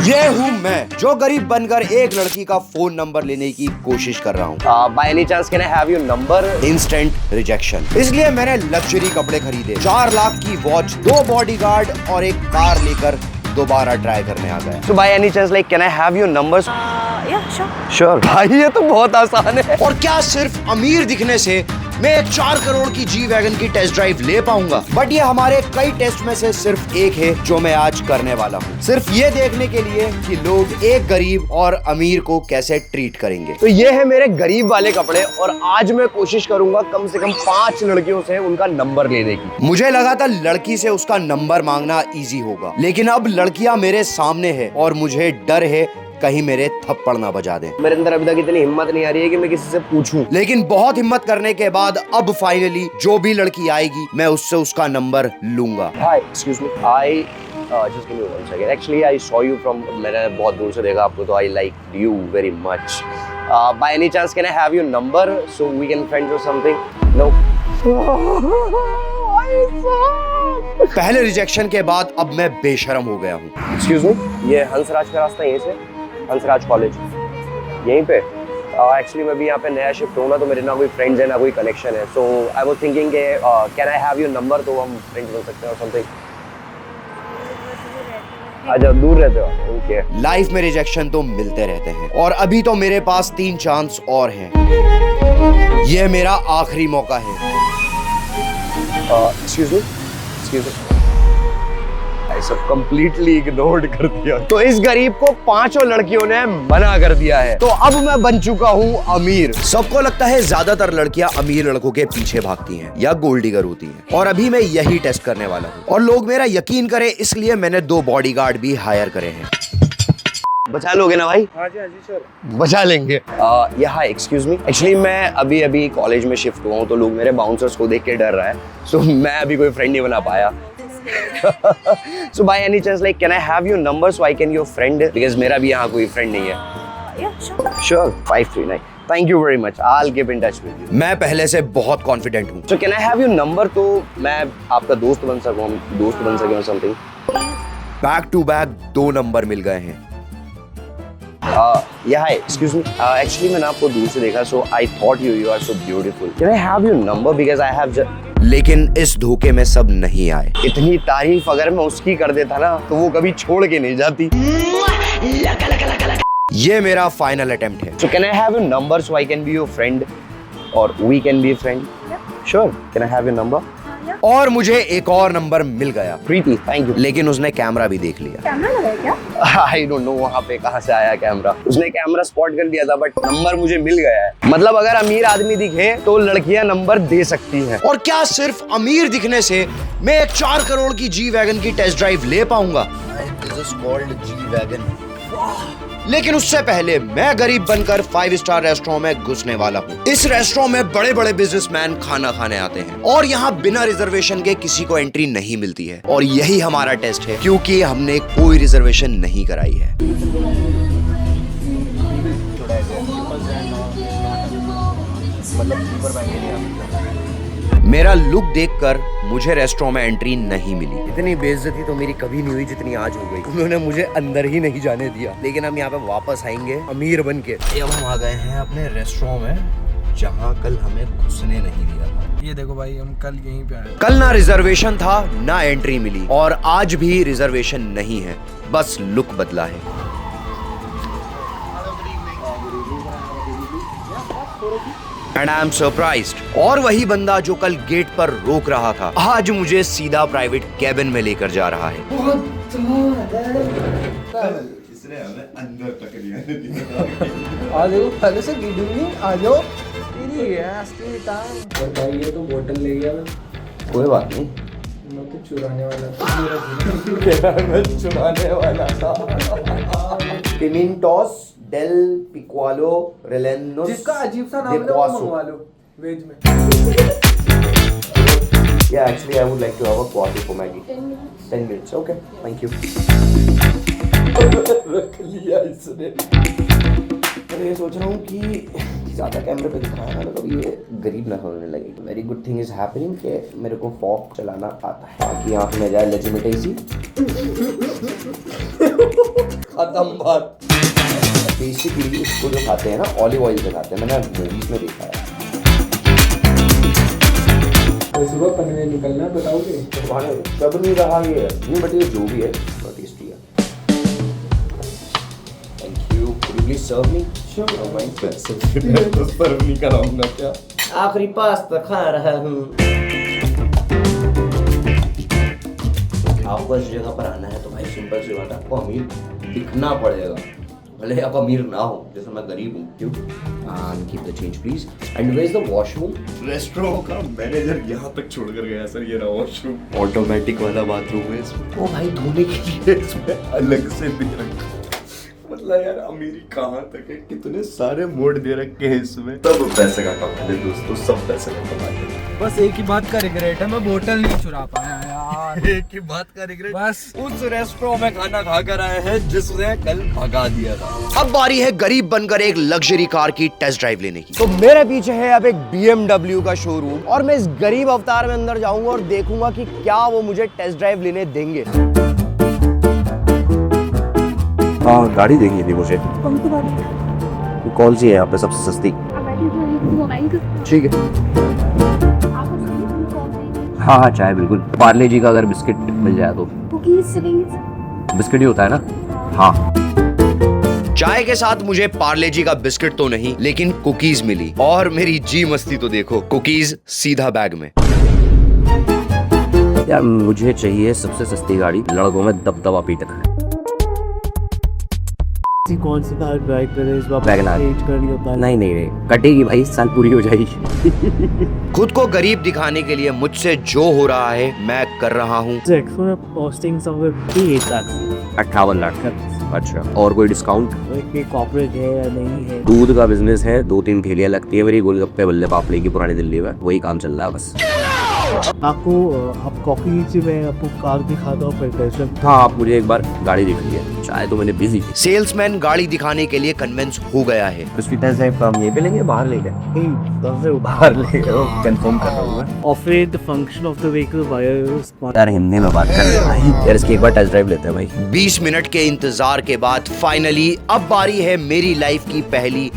ये हूँ मैं जो गरीब बनकर एक लड़की का फोन नंबर लेने की कोशिश कर रहा हूँ। Bye any chance can I have your number? Instant rejection. इसलिए मैंने लग्जरी कपड़े खरीदे, 4 लाख की वॉच, 2 बॉडीगार्ड और एक कार लेकर दोबारा ट्राई करने आ गया। So by any chance like can I have your numbers? Yeah, sure. Sure. भाई ये तो बहुत आसान है। और क्या सिर्फ अमीर दिखने से मैं एक 4 करोड़ की जी वैगन की टेस्ट ड्राइव ले पाऊंगा? बट ये हमारे कई टेस्ट में से सिर्फ एक है जो मैं आज करने वाला हूँ, सिर्फ ये देखने के लिए कि लोग एक गरीब और अमीर को कैसे ट्रीट करेंगे। तो ये है मेरे गरीब वाले कपड़े और आज मैं कोशिश करूंगा कम से कम 5 लड़कियों से उनका नंबर लेने की। मुझे लगा था लड़की से उसका नंबर मांगना इजी होगा, लेकिन अब लड़कियां मेरे सामने है और मुझे डर है कहीं मेरे थप्पड़ ना बजा दें। मेरे अंदर अभी तक इतनी हिम्मत नहीं आ रही है कि मैं किसी से पूछूं। लेकिन बहुत हिम्मत करने के बाद अब फाइनली जो भी लड़की आएगी मैं उससे उसका नंबर लूंगा। Hi, excuse me, I just give me 1 second. Actually I saw you from, मैंने बहुत दूर से देखा आपको, तो I like you very much. By any chance can I have your number so we can friends or something? No. पहले rejection के बाद अब मैं बेशरम हो गया हूँ। एक्सक्यूज मी, ये हंसराज का रास्ता यहीं से? हंसराज कॉलेज यहीं पे? एक्चुअली मैं भी यहाँ पे नया शिफ्ट हूँ ना, तो मेरे ना कोई फ्रेंड्स है ना कोई कनेक्शन है, so I was thinking can I have your number, तो हम फ्रेंड्स बन सकते हैं और समथिंग। अच्छा, दूर रहते हो? ओके। लाइफ में रिजेक्शन तो मिलते रहते हैं और अभी तो मेरे पास 3 चांस और हैं। ये मेरा आखिरी मौका है। एक्सक्यूज मी, सब कंप्लीटली इग्नोर्ड कर दिया। तो इस गरीब को 5 लड़कियों ने मना कर दिया है, तो अब मैं बन चुका हूँ अमीर। सबको लगता है ज्यादातर लड़कियां अमीर लड़कों के पीछे भागती हैं या गोल्ड डिगर होती हैं, और अभी मैं यही टेस्ट करने वाला हूँ और लोग मेरा यकीन करें इसलिए मैंने 2 बॉडीगार्ड भी हायर करे हैं। बचा लोगे ना भाई? हाँ जी सर, बचा लेंगे। हाय, एक्सक्यूज मी, एक्चुअली मैं अभी कॉलेज में शिफ्ट हुआ हूँ, तो लोग मेरे बाउंसर्स को देख के डर रहा है, सो मैं अभी कोई फ्रेंड नहीं बना पाया। So by any chance like can I have your number so I can your friend, because मेरा भी यहाँ कोई फ्रेंड नहीं है। Yeah, sure. Sure, 539. Thank you very much. I'll keep in touch with you. मैं पहले से बहुत कॉन्फिडेंट हूँ। So can I have your number तो मैं आपका दोस्त बन सकूँ, हम दोस्त बन सकें और something? Back to back 2 number मिल गए हैं। Yeah, hi, excuse me. Actually मैंने आपको दूर से देखा, so I thought you are so beautiful. Can I have your number because I have लेकिन इस धोखे में सब नहीं आए। इतनी तारीफ अगर मैं उसकी कर देता ना तो वो कभी छोड़ के नहीं जाती। ये मेरा फाइनल अटेम्प्ट है। So can I have your number so I can be your friend or we can be friend? Sure. Can I have your number? और मुझे एक और नंबर मिल गया। प्रीति, थैंक यू। लेकिन उसने कैमरा भी देख लिया। कैमरा लगाया क्या? आई डोंट नो वहाँ पे कहाँ से आया कैमरा। उसने कैमरा स्पॉट कर लिया था, बट नंबर मुझे मिल गया है। मतलब अगर अमीर आदमी दिखे तो लड़कियां नंबर दे सकती हैं। और क्या सिर्फ अमीर दिखने से मैं एक 4 करोड़ की जी वैगन की टेस्ट ड्राइव ले पाऊंगा? G wagon. लेकिन उससे पहले मैं गरीब बनकर 5 स्टार रेस्टोरेंट में घुसने वाला हूँ। इस रेस्टोरेंट में बड़े बड़े बिजनेसमैन खाना खाने आते हैं और यहाँ बिना रिजर्वेशन के किसी को एंट्री नहीं मिलती है, और यही हमारा टेस्ट है क्योंकि हमने कोई रिजर्वेशन नहीं कराई है। मेरा लुक देखकर मुझे रेस्टोरेंट में एंट्री नहीं मिली। इतनी बेइज्जती तो मेरी कभी नहीं हुई जितनी आज हो गई। उन्होंने मुझे अंदर ही नहीं जाने दिया, लेकिन हम यहाँ पे वापस आएंगे अमीर बन के। अब हम आ गए हैं अपने रेस्टोरेंट में जहाँ कल हमें घुसने नहीं दिया था। ये देखो भाई, हम कल यहीं पे आए। कल ना रिजर्वेशन था ना एंट्री मिली, और आज भी रिजर्वेशन नहीं है, बस लुक बदला है। And I am surprised। और वही बंदा जो कल गेट पर रोक रहा था आज मुझे सीधा प्राइवेट कैबिन में लेकर जा रहा है। इसने हमें अंदर तक आ जाओ, पहले से वीडियो नहीं आ जाओ। तेरी गैस की टाइम बताइए, तो बोतल ले गया मैं। कोई बात नहीं, मैं तो चुराने वाला था। मैं चुराने वाला था। पिमेंटोस डेल पिक्वालो रेलेनोस, जिसका अजीब सा नाम है वो मंगवा लो वेज में। Yeah, actually I would like to have a coffee for Maggie. 10 minutes. Okay, thank you. रख लिया इसने। मैं ये सोच रहा हूँ कि ज़्यादा कैमरे पे दिखाया ना तो ये गरीब ना होने लगे। Very good thing is happening कि मेरे को फॉक चलाना आता है, बाकी यहाँ पे मैं जाए लेजिटिमेसी। खत्म बात। बेसिकली इसको जो खाते हैं ना ऑलिव ऑयल से खाते हैं, मैंने मूवीज में देखा है। तो सुबह पनवेल निकलना है, बताओगे? सब नहीं रहा ये नहीं, बट ये जो भी है बहुत टेस्टी है। Thank you. Could you please serve me? तो सर्व नहीं कराऊंगा क्या? आखिरी पास्ता खा रहा हूँ। आपको इस जगह पर आना है तो भाई सिंपल सी बात है, आपको अमीर दिखना पड़ेगा, भले आप अमीर ना हो, जैसे मैं गरीब हूँ। क्यों? Keep the change please. And where is the washroom? Restaurant का मैनेजर यहाँ तक छोड़ कर गया सर, ये रहा वॉशरूम। ऑटोमेटिक वाला बाथरूम है इसमें। ओ भाई, धोने के लिए इसमें अलग से दे रखा है। मतलब यार अमीरी कहाँ तक है, कितने सारे मोड दे रखे हैं इसमें। सब पैसे का कमाल है दोस्तों, सब पैसे का कमाल है। बस एक ही बात का रिग्रेट है, मैं बोतल नहीं चुरा पाया यार। एक ही बात का रिग्रेट, बस उस रेस्टोरेंट में खाना खा कर आए हैं जिसने कल भगा दिया था। अब बारी है गरीब बनकर एक लग्जरी कार की टेस्ट ड्राइव लेने की। तो मेरे पीछे है अब एक BMW का शोरूम, और मैं इस गरीब अवतार में अंदर जाऊंगा और देखूंगा कि क्या वो मुझे टेस्ट ड्राइव लेने देंगे। हाँ, गाड़ी देंगे थी मुझे। कौन सी गाड़ी? कौन सी है यहाँ पे सबसे सस्ती? ठीक है। हाँ हाँ, चाय बिल्कुल। पार्ले जी का अगर बिस्किट मिल जाए तो। Cookies please. बिस्किट ही होता है ना? हाँ। चाय के साथ मुझे पार्ले जी का बिस्किट तो नहीं, लेकिन कुकीज मिली, और मेरी जी मस्ती तो देखो, कुकीज सीधा बैग में। यार मुझे चाहिए सबसे सस्ती गाड़ी, लड़कों में दबदबा पीटक। कौन सी कार ड्राइव करे इस बार? Wagon are. नहीं नहीं नहीं, कटेगी भाई, साल पूरी हो जाएगी। खुद को गरीब दिखाने के लिए मुझसे जो हो रहा है मैं कर रहा हूँ। 58 लाख। अच्छा, और कोई डिस्काउंट? कॉर्पोरेट है या नहीं है? दूध का बिजनेस है, 2-3 ठेलियां लगती है मेरी गोलगप्पे बल्ले पापड़े की पुरानी दिल्ली में, वही काम चल रहा है बस। आपको आप कॉफी में आपको कार दिखाता हूँ फिर। हाँ, आप मुझे एक बार गाड़ी दिख रही है, चाहे तो मैंने बिजी थी। सेल्समैन गाड़ी दिखाने के लिए कन्विंस हो गया है। उसकी टेस्ट ड्राइव हम यहीं पे लेंगे, बाहर लेंगे? बाहर लेंगे, कंफर्म कर रहा हूँ मैं। Operate the function of the vehicle via. यार हिंदी में बात कर रहे हैं भाई, यार इसकी एक बार टेस्ट ड्राइव लेते हैं भाई। 20 मिनट के इंतजार के बाद फाइनली अब बारी है मेरी लाइफ की पहली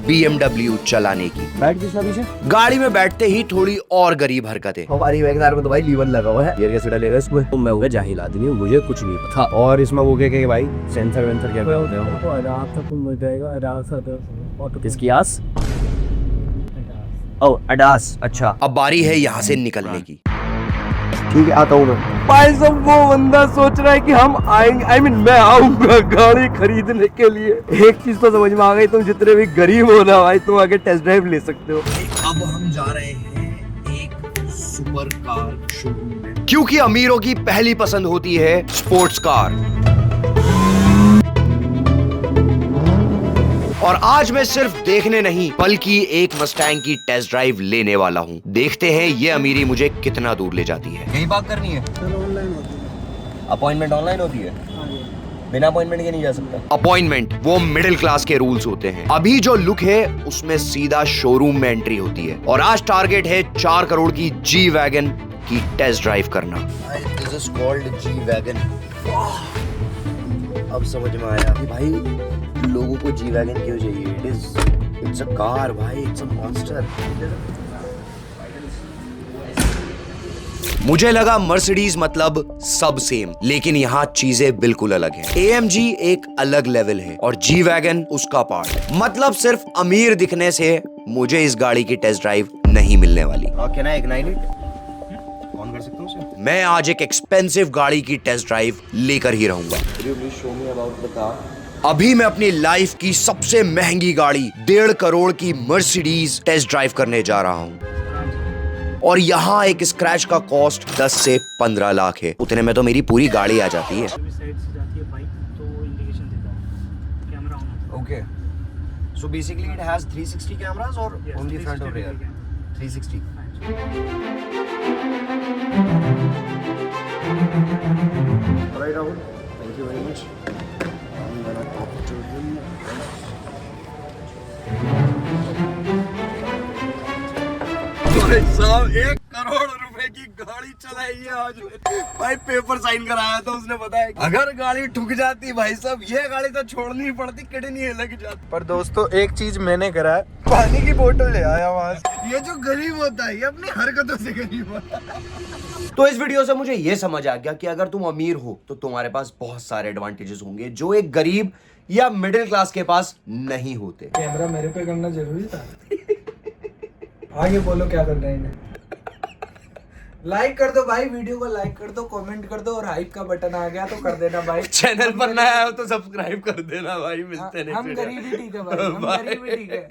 BMW चलाने की। बैठ किसका पीछे? गाड़ी में बैठते ही थोड़ी और गरीब हरकतें। हमारी वैगनआर में तो भाई लीवर लगा हुआ है, गियर कैसे डलेगा इसमें? तो मैं हुआ जाहिल आदमी हूँ, मुझे कुछ नहीं पता। और इसमें वो क्या भाई सेंसर वेंसर क्या होते हैं? आराम से तुम मिल जाएगा, आराम से ऑटो। किसकी आस? ओ अडास। अच्छा, अब बारी है यहाँ से निकलने की। ठीक है, आता हूँ मैं। भाई सब वो बंदा सोच रहा है कि हम आएंगे, I mean, मैं आऊंगा गाड़ी खरीदने के लिए। एक चीज तो समझ में आ गई, तुम जितने भी गरीब हो ना भाई, तुम आगे टेस्ट ड्राइव ले सकते हो। अब हम जा रहे हैं एक सुपर कार शोरूम में, क्योंकि अमीरों की पहली पसंद होती है स्पोर्ट्स कार। और आज मैं सिर्फ देखने नहीं बल्कि एक मस्टैंग की टेस्ट ड्राइव लेने वाला हूँ। देखते हैं ये अमीरी मुझे कितना दूर ले जाती है। यही बात करनी है? ऑनलाइन होती है। अपॉइंटमेंट ऑनलाइन होती है? बिना अपॉइंटमेंट के नहीं जा सकता? अपॉइंटमेंट वो मिडिल क्लास के रूल्स होते हैं। अभी जो लुक है उसमें सीधा शोरूम में एंट्री होती है, और आज टारगेट है 4 करोड़ की जी वैगन की टेस्ट ड्राइव करना। This is called G-Wagon। अब समझ में आया कि भाई लोगों को जी वैगन क्यों चाहिए। इट्स अ कार भाई, इट्स अ मॉन्स्टर। मुझे लगा मर्सिडीज मतलब सब सेम, लेकिन यहाँ चीजें बिल्कुल अलग हैं। AMG एक अलग लेवल है और जी वैगन उसका पार्ट है। मतलब सिर्फ अमीर दिखने से मुझे इस गाड़ी की टेस्ट ड्राइव नहीं मिलने वाली। Can I ignite it? On कर सकता हूँ उसे? मैं आज एक एक्सपेंसिव गाड़ी की टेस्ट ड्राइव लेकर ही रहूंगा। Could you please show me about the car? अभी मैं अपनी लाइफ की सबसे महंगी गाड़ी 1.5 करोड़ की मर्सिडीज टेस्ट ड्राइव करने जा रहा हूँ, और यहाँ एक स्क्रैच का कॉस्ट 10 से 15 लाख है। उतने में तो मेरी पूरी गाड़ी आ जाती है। Okay. So basically it has 360 cameras or only front or rear? 360. Alright Rahul, thank you very much. I'm gonna talk to him. भाई साहब 1 करोड़ रुपए की गाड़ी चलाई है आज भाई, पेपर साइन कराया था उसने, बताया अगर गाड़ी ठुक जाती भाई साहब, ये गाड़ी तो छोड़नी ही पड़ती, किडनी लग जाती। पर दोस्तों एक चीज मैंने करा है, पानी की बोतल ले आया वहां से। ये जो गरीब होता है ये अपनी हरकतों से गरीब होता है। तो इस वीडियो से मुझे ये समझ आ गया कि अगर तुम अमीर हो तो तुम्हारे पास बहुत सारे एडवांटेजेस होंगे जो एक गरीब या मिडिल क्लास के पास नहीं होते। कैमरा मेरे पे करना जरूरी था। आगे बोलो क्या करना है इन्हें। लाइक कर दो भाई, वीडियो को लाइक कर दो, कमेंट कर दो, और हाइप का बटन आ गया तो कर देना भाई। चैनल पर नया हो तो सब्सक्राइब कर देना भाई, मिलते हैं हम next video। गरीब ही ठीक है भाई, हम गरीब ही ठीक है।